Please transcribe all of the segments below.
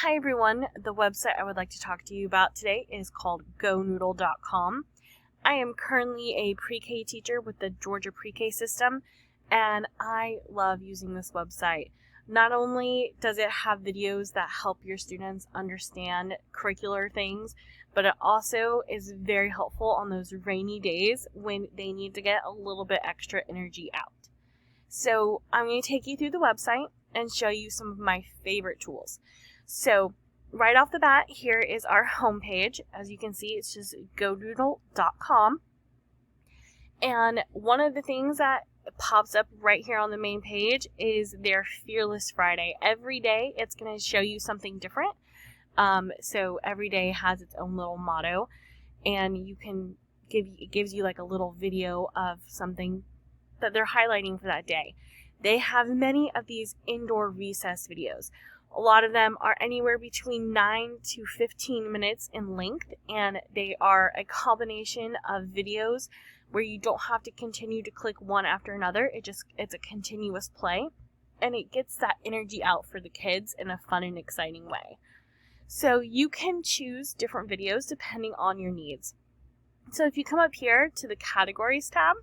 Hi everyone, the website I would like to talk to you about today is called GoNoodle.com. I am currently a pre-K teacher with the Georgia pre-K system, and I love using this website. Not only does it have videos that help your students understand curricular things, but it also is very helpful on those rainy days when they need to get a little bit extra energy out. So I'm going to take you through the website and show you some of my favorite tools. So right off the bat, here is our homepage. As you can see, it's just GoNoodle.com. And one of the things that pops up right here on the main page is their Fearless Friday. Every day, it's going to show you something different. So every day has its own little motto, and it gives you like a little video of something that they're highlighting for that day. They have many of these indoor recess videos. A lot of them are anywhere between 9 to 15 minutes in length, and they are a combination of videos where you don't have to continue to click one after another. It's a continuous play, and it gets that energy out for the kids in a fun and exciting way. So you can choose different videos depending on your needs. So if you come up here to the Categories tab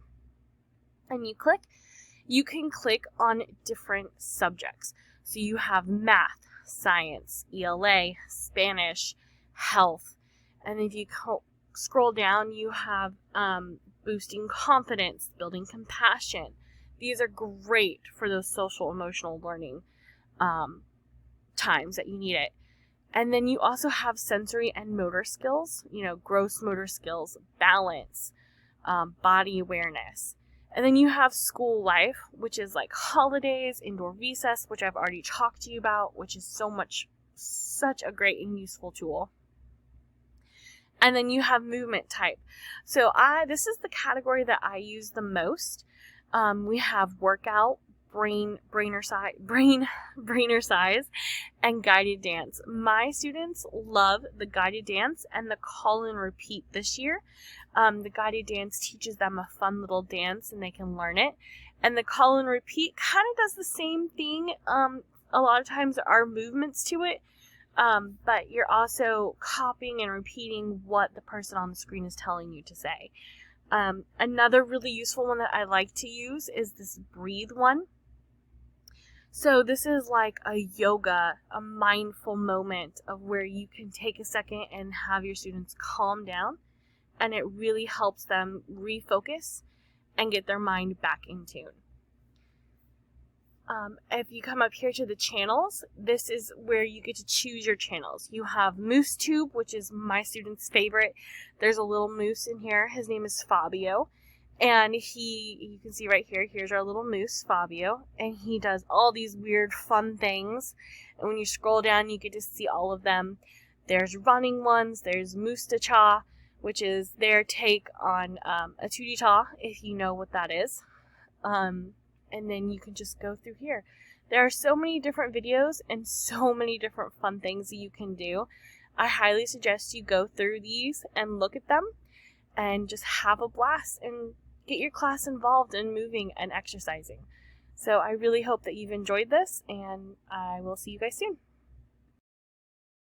and you can click on different subjects. So you have math, science, ELA, Spanish, health, and if you scroll down, you have boosting confidence, building compassion. These are great for those social emotional learning times that you need it. And then you also have sensory and motor skills, gross motor skills, balance, body awareness. And then you have school life, which is like holidays, indoor recess, which I've already talked to you about, which is such a great and useful tool. And then you have movement type. So this is the category that I use the most. We have workout, brainer size, and guided dance. My students love the guided dance and the call and repeat this year. The guided dance teaches them a fun little dance and they can learn it. And the call and repeat kind of does the same thing. A lot of times there are movements to it, but you're also copying and repeating what the person on the screen is telling you to say. Another really useful one that I like to use is this breathe one. So this is like a mindful moment of where you can take a second and have your students calm down, and it really helps them refocus and get their mind back in tune. If you come up here to the channels, this is where you get to choose your channels. You have Moose Tube, which is my student's favorite. There's a little moose in here. His name is Fabio. And you can see right here, here's our little moose, Fabio, and he does all these weird fun things. And when you scroll down, you get to see all of them. There's running ones, there's Moose to Cha, which is their take on a Tootie Ta, if you know what that is. And then you can just go through here. There are so many different videos and so many different fun things that you can do. I highly suggest you go through these and look at them and just have a blast and get your class involved in moving and exercising. So I really hope that you've enjoyed this, and I will see you guys soon.